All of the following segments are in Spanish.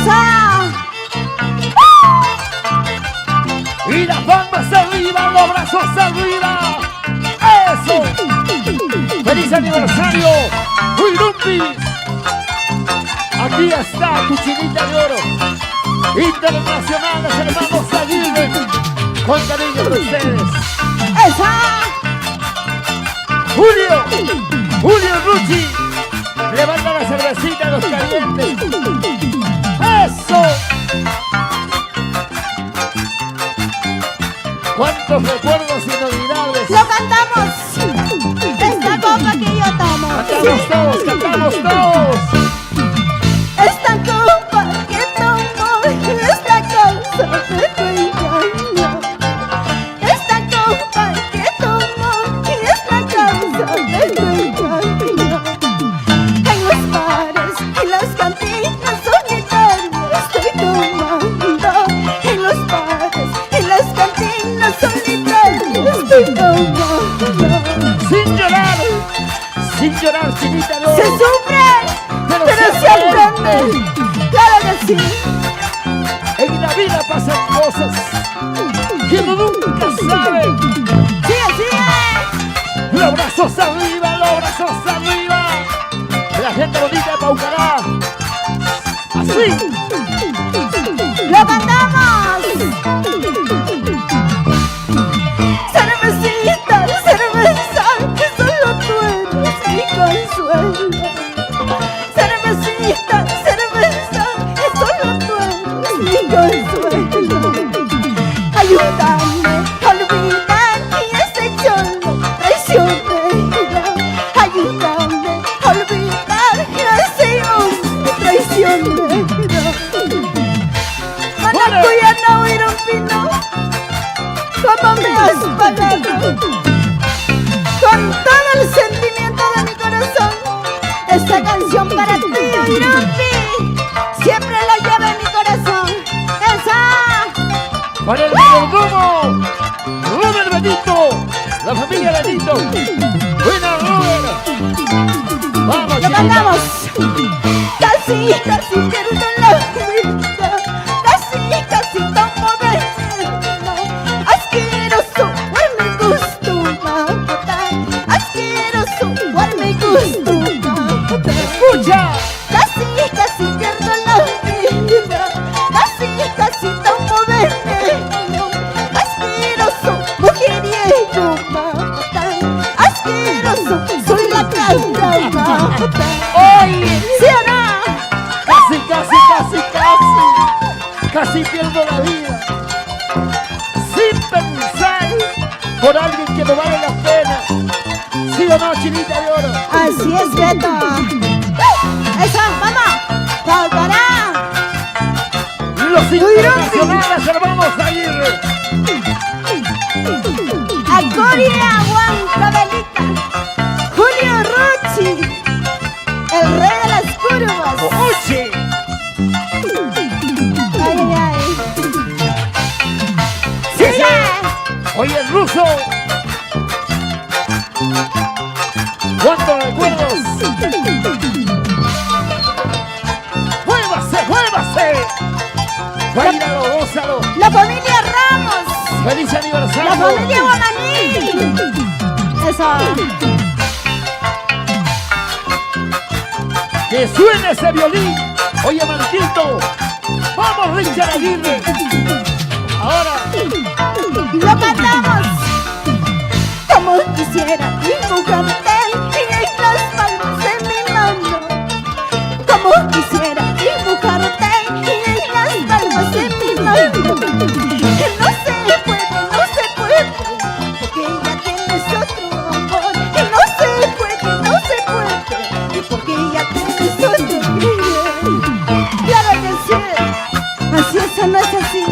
¡Esa! Y las palmas arriba, los brazos arriba. ¡Eso! ¡Feliz aniversario, Huirumpi! Aquí está tu chinita de oro. Internacional, los hermanos Aguirre. Con cariño para ustedes. ¡Esa! Julio Rucci. Levanta la cervecita a los calientes. ¡Eso! ¡Cuántos recuerdos inolvidables! ¡Lo cantamos! Esta copa que yo tomo. ¡Cantamos todos, cantamos todos! Esta copa que tomo es la causa de tu engaño. Esta copa que tomo es la causa de tu engaño. En los bares y las cantinas solitarias estoy tomando. En los bares y las cantinas solitarias estoy tomando. Sin llorar, chinita de oro. Se sufre, pero se aprende. Claro que sí. En la vida pasan cosas que uno nunca sabe. Sigue, sigue. Los brazos arriba, los brazos arriba. La gente bonita de Paucará. Así. ¡Lo cantamos! Cervecita, cerveza, que solo tú eres mi consuelo. Cervecita, cerveza, que solo tú eres mi consuelo. Ayúdame a olvidar que ese cholo traicionero. Ayúdame a olvidar que ese hombre traicionero. Manacuya no Huirumpi, ¿cómo me has pagado? Con todo el sentimiento de mi corazón, esta canción para ti, Huirumpi, siempre la llevo en mi corazón. ¡Esa! Para el mayordomo Robert Benito, la familia Benito. Buena, Robert. Vamos, ¡Lo chinita. cantamos! Casi, casi pierdo la vida. Casi, casi tomo veneno. Asqueroso, me gusto matar. Asqueroso, me gusto matar. Escucha. Casi, casi pierdo la vida. Casi, casi tomo veneno. Asqueroso, mujeriego matar. Asqueroso, soy la cabra matar. Oye, ¿Sí o no? casi pierdo la vida. Sin pensar por alguien que no vale la pena. ¿Sí o no, chinita de oro? Así es, Beto. ¡Eso, vamos! ¡Paucará! Los internacionales hermanos Aguirre. Acoria, Huancavelica. Julio Rucci, el rey de las curvas. Oye, Ay, ay, ay. sí, ¡Sigue! oye, el ruso. ¿Cuántos recuerdos? ¡Muévase, muévase! ¡Bailalo, gózalo! La familia Ramos. ¡Feliz La aniversario! familia Guamaní. Eso. ¡Que suene ese violín! Oye, Marquito, ¡vamos, Richard Aguirre! Ahora, Lo cantamos. Como quisiera dibujarte en las palmas de mi mano. Como quisiera dibujarte en las palmas de mi mano. Que no se puede, porque ya tienes otro amor. Que no se puede, porque ya tienes otro querer. Claro que sí, así es o no es así.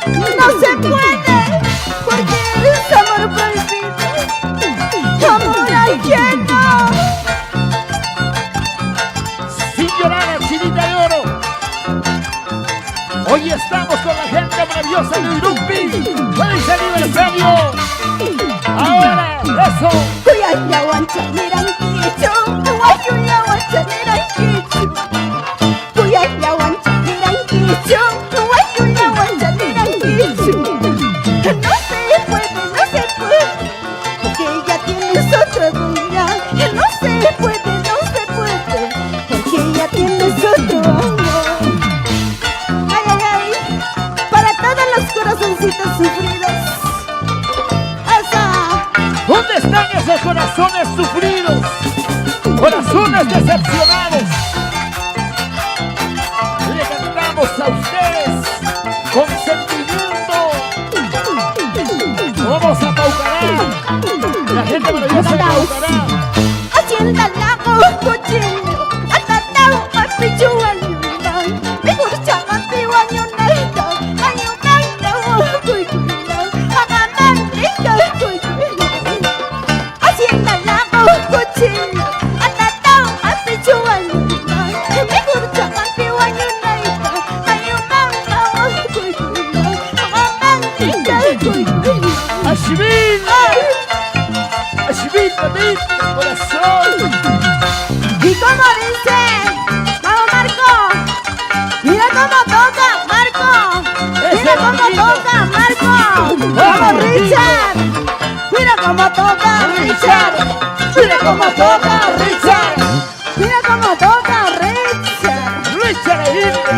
No se puede, porque eres amor prohibido, amor ajeno. sin llorar, chinita de oro. Hoy estamos con la gente maravillosa de Huirumpi. ¡Feliz aniversario! Ahora, eso. Kuyaya wanchaniran kicho, wayuya wanchaniran kicho. Kuyaya wanchaniran corazones sufridos, corazones decepcionados. Le cantamos a ustedes con sentimiento. Vamos a Paucará, la gente maravillosa de Paucará. Hacienda lago cochino, atatao a pichuan yunay. Mi kurchaman tiwan yunay daw, ayunay daw kuy kuy. Hagaman ikaw kuy kuy. Hacienda lago cochino, atatao a pichuan yunay. Mi kurchaman tiwan yunay daw, ayunay daw kuy kuy. Hagaman ikaw kuy kuy. Ashvin, Ashvin también, corazón. ¿Y cómo dice? ¡Vamos, Marco! ¡Mira cómo toca, Marco! ¡Mira cómo toca, Marco! ¡Vamos, Richard! ¡Mira cómo toca, Richard! ¡Mira cómo toca, Richard! ¡Mira cómo toca, Richard! Richard Aguirre,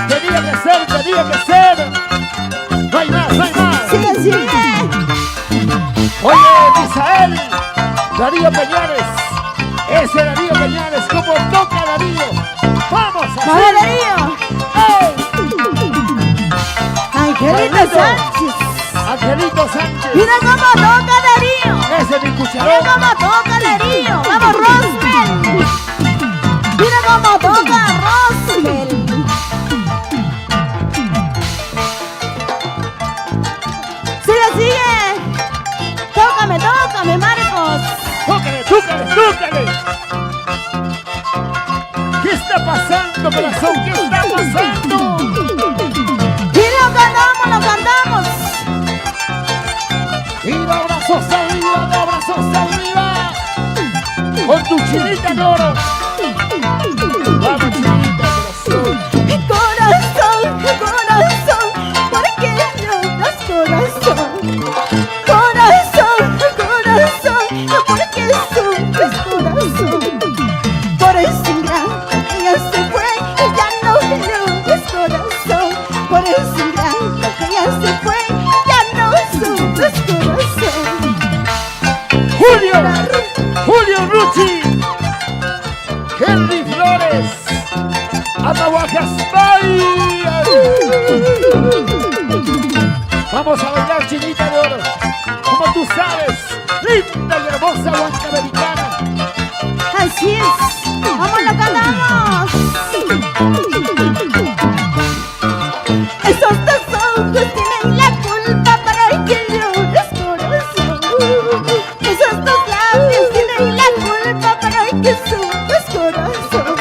tenía que ser, tenía que ser. No hay más, no hay más. ¡Sigue, sigue! Oye, Misael, Darío Peñares, ese Darío Peñares, como toca Darío. Vamos a ¡Vamos, Darío! ¡Ey! ¡Angelito Sánchez! Angelito Sánchez, ¡Mira cómo toca, Darío! ese es mi ¡Mira cucharón. cómo toca, Darío! ¡Vamos, Rosmel! ¡Mira cómo toca, Rosmel! ¡Sigue, sigue! ¡Tócame, tócame, Marcos! ¡Tócale, tócale, tócale! ¿Qué está pasando, corazón? ¿Qué está pasando? ¡Y lo cantamos! ¡Viva, abrazos arriba, abrazos arriba! Con tu chinita de oro. Vamos, chinita, corazón. Corazón, corazón, ¿por qué lloras, corazón? Corazón, corazón, ¿por qué sufres, corazón? Por ese ingrato que ya se fue y ya no llores, corazón. Por ese ingrato que ya se fue, ya no sufres, corazón. Julio Rucci, Henry Flores, Atahuacaspay. Vamos a bailar, chinita de oro, como tú sabes, linda y hermosa huancamericana. Así es, ¡vamos, lo cantamos! Esos dos ojos tienen la culpa para que llores, corazón. Esos dos labios tienen la culpa para que sufras, corazón.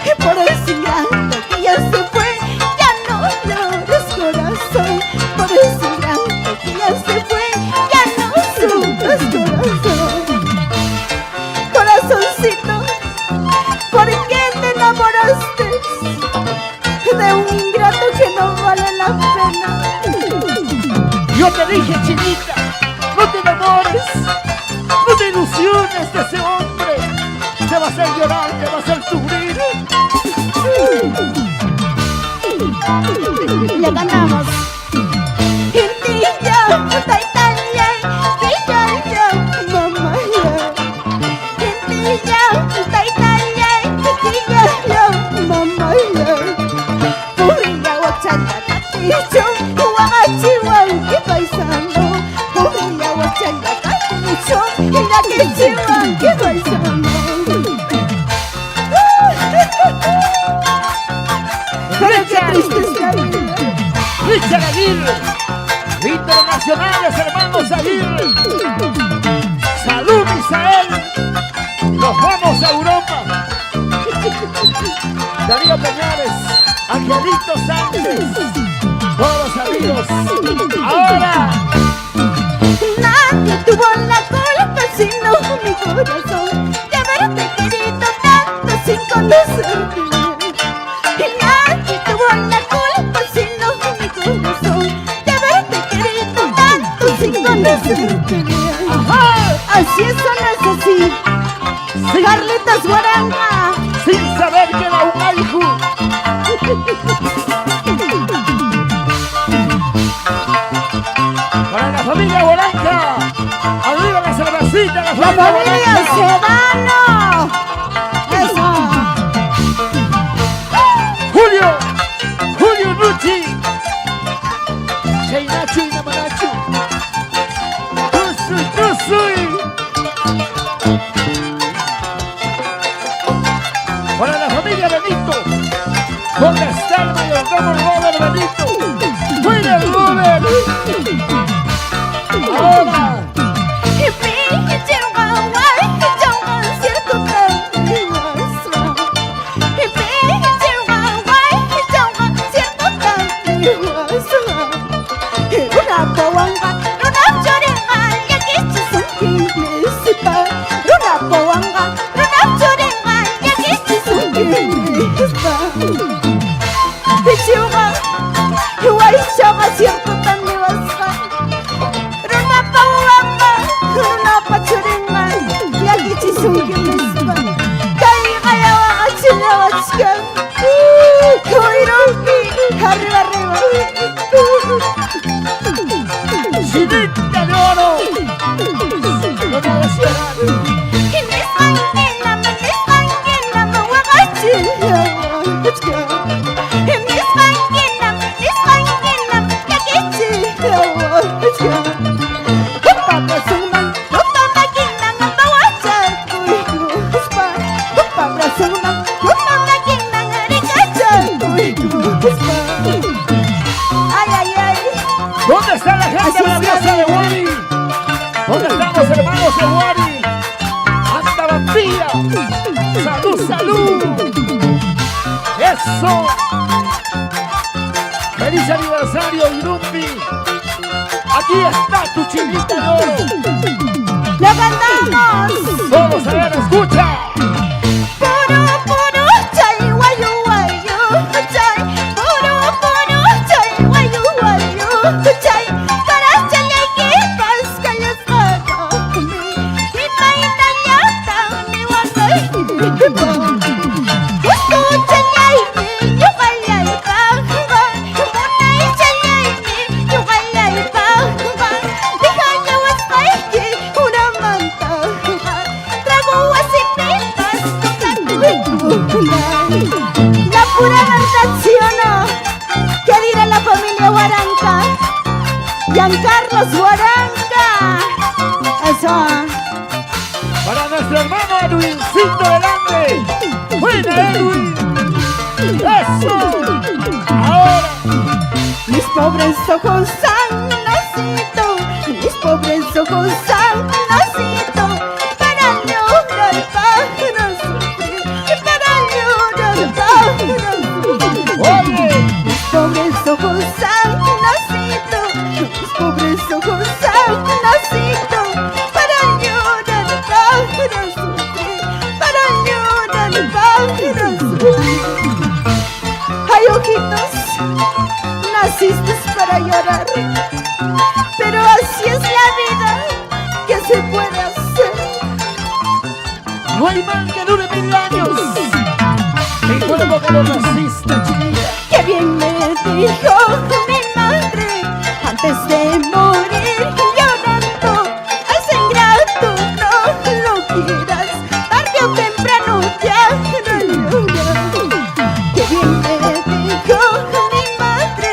Y por ese ingrato que ya se fue, ya no llores, corazón. Por ese ingrato que ya se fue, ya no sufras, corazón. Corazoncito, ¿por qué te enamoraste de un ingrato que no vale la pena? Yo te dije, chinita, no te enamores, no te ilusiones de ese hombre. Te va a hacer llorar, te va a hacer sufrir. Le cantamos. Richard Aguirre, internacionales hermanos Aguirre. Salud, Misael. Nos vamos a Europa. Darío Peñares, Angelito Sánchez, todos los amigos. Ahora, Nadie tuvo la culpa sino mi corazón de haberte querido tanto sin conocerte bien. Y nadie tuvo la culpa sino mi corazón de haberte querido tanto sin conocerte bien. ajá, Así es, no es así. sin, Carlitos Guaranga. sin saber que era un hijo. Para la familia Guaranga, arriba la cervecita, la La familia Sedano. Eso. Julio Ruchi, Chainachu y Namanachu, Tusui. Para la familia Benito, ¿dónde está el mayordomo Robert Benito? ¡Fuera el Robert! Ahora. Chinita de oro, no te hagas llorar. ¿Dónde está la gente maravillosa de Wari? ¿Dónde están los hermanos de Wari? ¡Hasta Vampira! ¡Salud, salud! ¡Eso! ¡Feliz aniversario, Irumbi! ¡Aquí está tu chinita de oro! ¡Lo cantamos! ¡Todos a ver, escucha! La pura verdad, ¿sí o no? ¿Qué dirá la familia Huaranca? Giancarlos Huaranca. Eso. Para nuestro hermano Edwincito delante. ¡Buena, Edwin! ¡Eso! Ahora. Mis pobres ojos han nacido, mis pobres ojos han nacido para llorar, para sufrir, para llorar, para sufrir. ¡Oye! Mis pobres ojos han nacido, mis pobres ojos han nacido para llorar, para sufrir, para llorar, para sufrir. Ay, ojitos, naciste para llorar, pero así es la vida, ¿qué se puede hacer? No hay mal que dure 1000 años. Mi cuerpo que no naciste, chinita. Qué bien me dijo mi madre antes de morir llorando: ese ingrato no lo quieras, tarde o temprano te hará llorar. Qué bien me dijo mi madre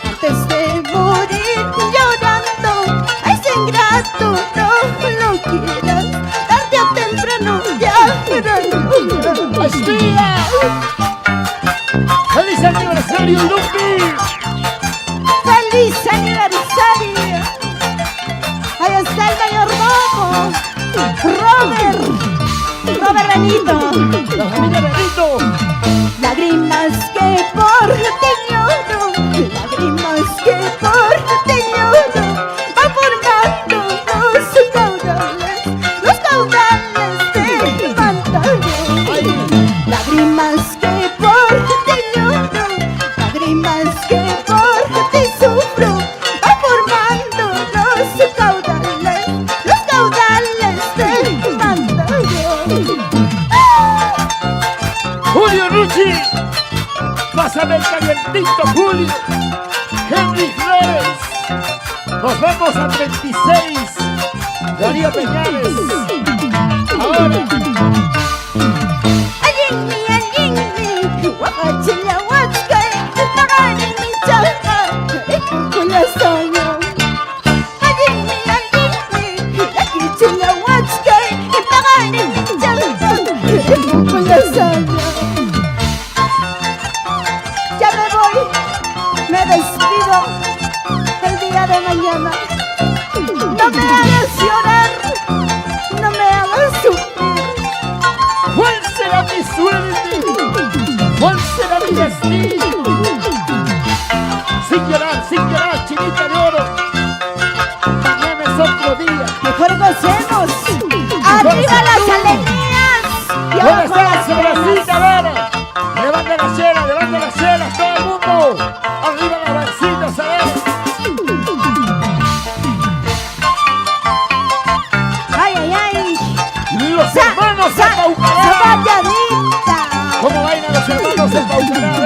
antes de morir llorando: ese ingrato no lo quieras, tarde o temprano te hará llorar. ¡Espía! ¡Feliz aniversario, Lupi! ¡Feliz aniversario! Ahí está el mayordomo, Robert Benito. ¡La familia Benito! Lágrimas que por ti lloro, lágrimas que por ti lloro, van formando los caudales del pantalón. Lágrimas que por ti lloro, lágrimas que por ti sufro, van formando los caudales del pantalón. ¡Julio Ruchi! ¡Pásame el calientito, Julio! ¡Henry Flores! ¡Nos vamos a 36! ¡Darío Peñales! señora. Ya me voy, me despido el día de mañana. No me hagas llorar, no me hagas sufrir. ¿Cuál será mi suerte? ¿Cuál será mi destino? Sin llorar, chinita de oro. Mañana es otro día. Mejor gocemos. Arriba las alegrías y ¿Dónde abajo está la las sobracita, penas. Vera? Levanta las chelas, todo el mundo. Arriba las bracitas, a ver. Ay, ay, ay. Los hermanos Embaucará. Zapalladita. ¿Cómo bailan los hermanos Embaucará?